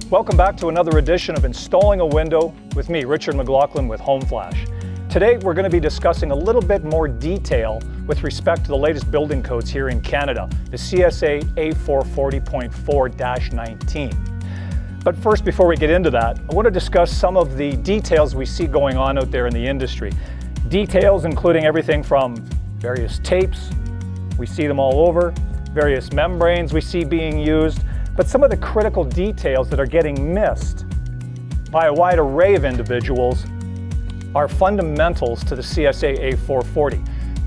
Welcome back to another edition of Installing a Window with me, Richard McLaughlin with HomeFlash. Today we're going to be discussing a little bit more detail with respect to the latest building codes here in Canada, the CSA A440.4-19. But first, before we get into that, I want to discuss some of the details we see going on out there in the industry. Details including everything from various tapes, we see them all over, various membranes we see being used, but some of the critical details that are getting missed by a wide array of individuals are fundamentals to the CSA A440.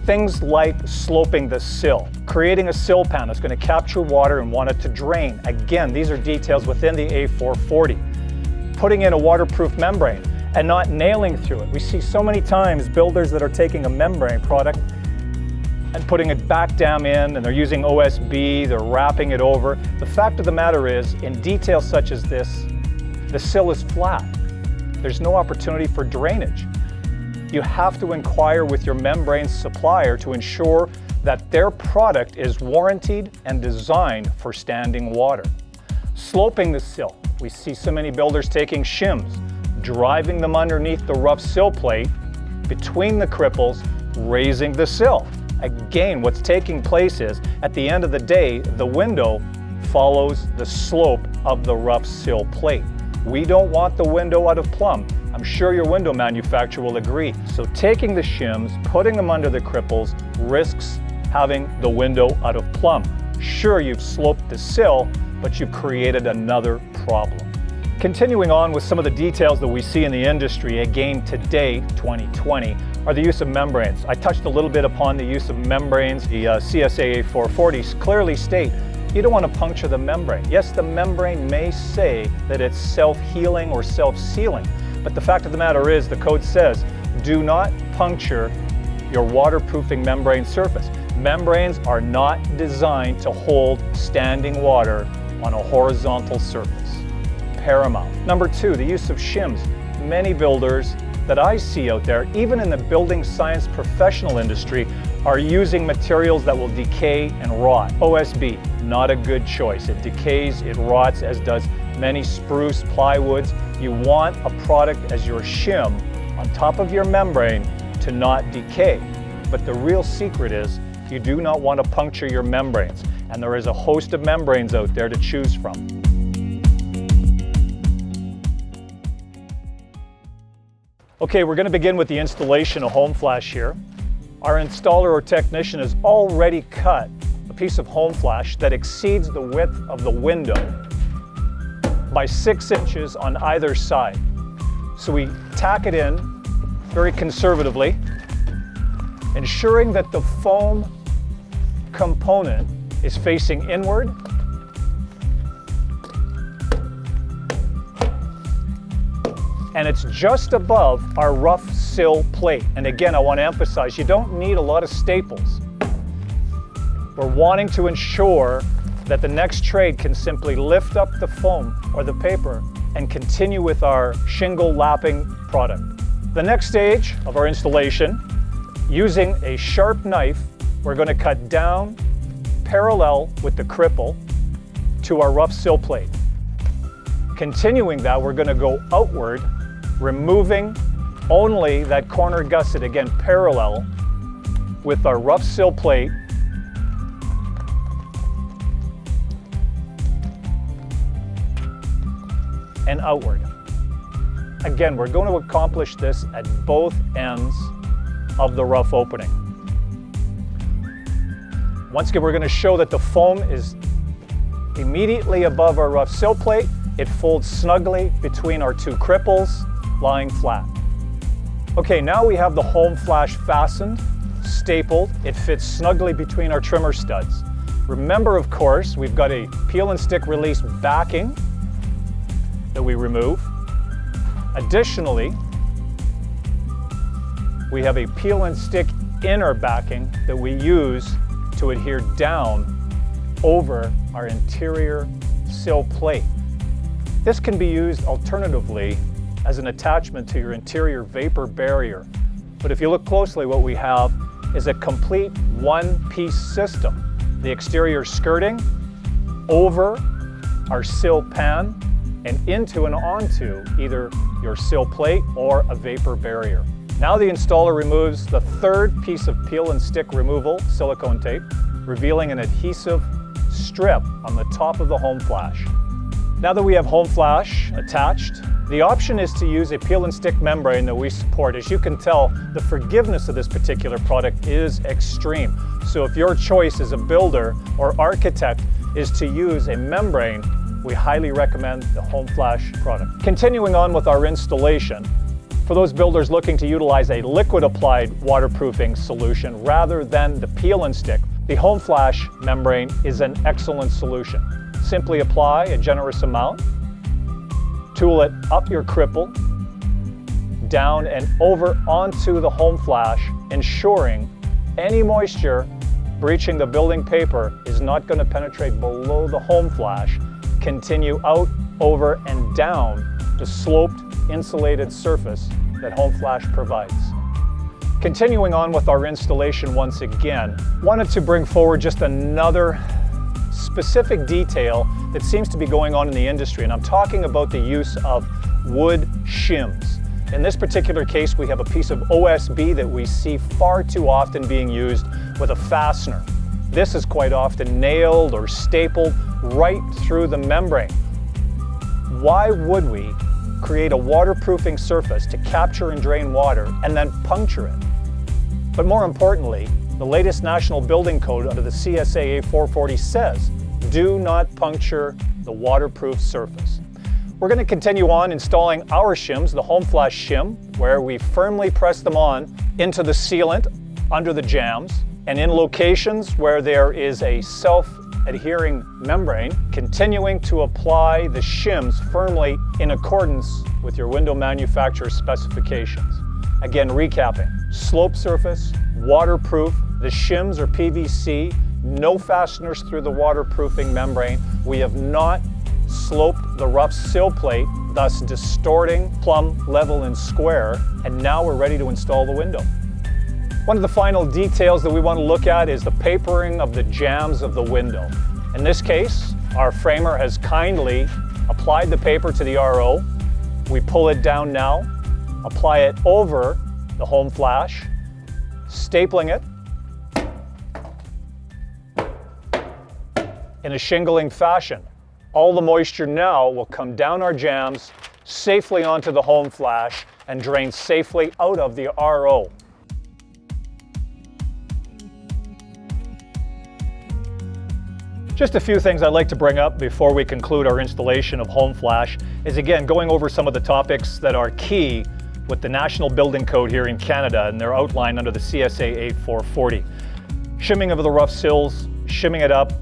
Things like sloping the sill, creating a sill pan that's going to capture water and want it to drain. Again, these are details within the A440. Putting in a waterproof membrane and not nailing through it. We see so many times builders that are taking a membrane product and putting it back down in, and they're using OSB, they're wrapping it over. The fact of the matter is, in details such as this, the sill is flat. There's no opportunity for drainage. You have to inquire with your membrane supplier to ensure that their product is warranted and designed for standing water. Sloping the sill. We see so many builders taking SHIMS, driving them underneath the rough sill plate, between the cripples, raising the sill. Again, what's taking place is, at the end of the day, the window follows the slope of the rough sill plate. We don't want the window out of plumb. I'm sure your window manufacturer will agree. So taking the shims, putting them under the cripples, risks having the window out of plumb. Sure, you've sloped the sill, but you've created another problem. Continuing on with some of the details that we see in the industry, again today, 2020, are the use of membranes. I touched a little bit upon the use of membranes. The CSA A440s clearly state you don't want to puncture the membrane. Yes, the membrane may say that it's self-healing or self-sealing, but the fact of the matter is the code says do not puncture your waterproofing membrane surface. Membranes are not designed to hold standing water on a horizontal surface. Paramount. Number two, the use of shims. Many builders that I see out there, even in the building science professional industry, are using materials that will decay and rot. OSB, not a good choice. It decays, it rots, as does many spruce, plywoods. You want a product as your shim on top of your membrane to not decay. But the real secret is you do not want to puncture your membranes. And there is a host of membranes out there to choose from. Okay, we're going to begin with the installation of HomeFlash here. Our installer or technician has already cut a piece of HomeFlash that exceeds the width of the window by 6 inches on either side. So we tack it in very conservatively, ensuring that the foam component is facing inward. And it's just above our rough sill plate. And again, I want to emphasize, you don't need a lot of staples. We're wanting to ensure that the next trade can simply lift up the foam or the paper and continue with our shingle lapping product. The next stage of our installation, using a sharp knife, we're going to cut down parallel with the cripple to our rough sill plate. Continuing that, we're going to go outward, removing only that corner gusset, again parallel with our rough sill plate, and outward. Again, we're going to accomplish this at both ends of the rough opening. Once again, we're going to show that the foam is immediately above our rough sill plate. It folds snugly between our two cripples, lying flat. Okay, now we have the HomeFlash fastened, stapled. It fits snugly between our trimmer studs. Remember, of course, we've got a peel and stick release backing that we remove. Additionally, we have a peel and stick inner backing that we use to adhere down over our interior sill plate. This can be used alternatively as an attachment to your interior vapor barrier. But if you look closely, what we have is a complete one-piece system. The exterior skirting over our sill pan and into and onto either your sill plate or a vapor barrier. Now the installer removes the third piece of peel and stick removal silicone tape, revealing an adhesive strip on the top of the HomeFlash. Now that we have HomeFlash attached, the option is to use a peel and stick membrane that we support. As you can tell, the forgiveness of this particular product is extreme. So if your choice as a builder or architect is to use a membrane, we highly recommend the HomeFlash product. Continuing on with our installation, for those builders looking to utilize a liquid applied waterproofing solution rather than the peel and stick, the HomeFlash membrane is an excellent solution. Simply apply a generous amount, tool it up your cripple, down and over onto the HomeFlash, ensuring any moisture breaching the building paper is not going to penetrate below the HomeFlash. Continue out, over, and down the sloped, insulated surface that HomeFlash provides. Continuing on with our installation once again, wanted to bring forward just another specific detail that seems to be going on in the industry, and I'm talking about the use of wood shims. In this particular case, we have a piece of OSB that we see far too often being used with a fastener. This is quite often nailed or stapled right through the membrane. Why would we create a waterproofing surface to capture and drain water and then puncture it? But more importantly, the latest National Building Code under the CSAA 440 says, do not puncture the waterproof surface. We're going to continue on installing our shims, the HomeFlash shim, where we firmly press them on into the sealant under the jambs, and in locations where there is a self-adhering membrane, continuing to apply the shims firmly in accordance with your window manufacturer's specifications. Again, recapping, slope surface, waterproof, the shims are PVC, no fasteners through the waterproofing membrane. We have not sloped the rough sill plate, thus distorting plumb, level, and square, and now we're ready to install the window. One of the final details that we want to look at is the papering of the jambs of the window. In this case, our framer has kindly applied the paper to the RO. We pull it down now, apply it over the HomeFlash, stapling it in a shingling fashion. All the moisture now will come down our jambs, safely onto the HomeFlash, and drain safely out of the RO. Just a few things I'd like to bring up before we conclude our installation of HomeFlash is, again, going over some of the topics that are key with the National Building Code here in Canada, and they're outlined under the CSAA 440. Shimming of the rough sills, shimming it up,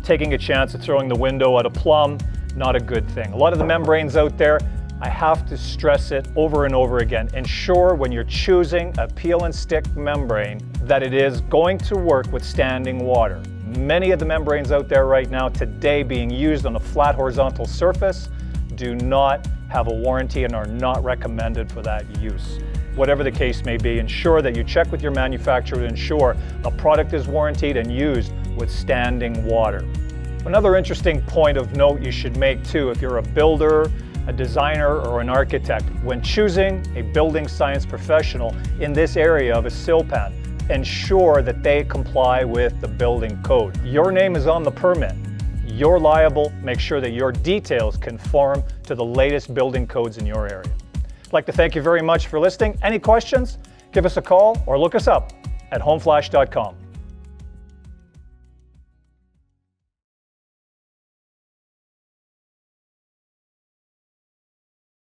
taking a chance of throwing the window at a plumb, not a good thing. A lot of the membranes out there, I have to stress it over and over again. Ensure when you're choosing a peel and stick membrane that it is going to work with standing water. Many of the membranes out there right now today being used on a flat horizontal surface do not have a warranty and are not recommended for that use. Whatever the case may be, ensure that you check with your manufacturer to ensure the product is warranted and used with standing water. Another interesting point of note you should make too, if you're a builder, a designer, or an architect, when choosing a building science professional in this area of a sill pan, ensure that they comply with the building code. Your name is on the permit. You're liable. Make sure that your details conform to the latest building codes in your area. I'd like to thank you very much for listening. Any questions? Give us a call or look us up at homeflash.com.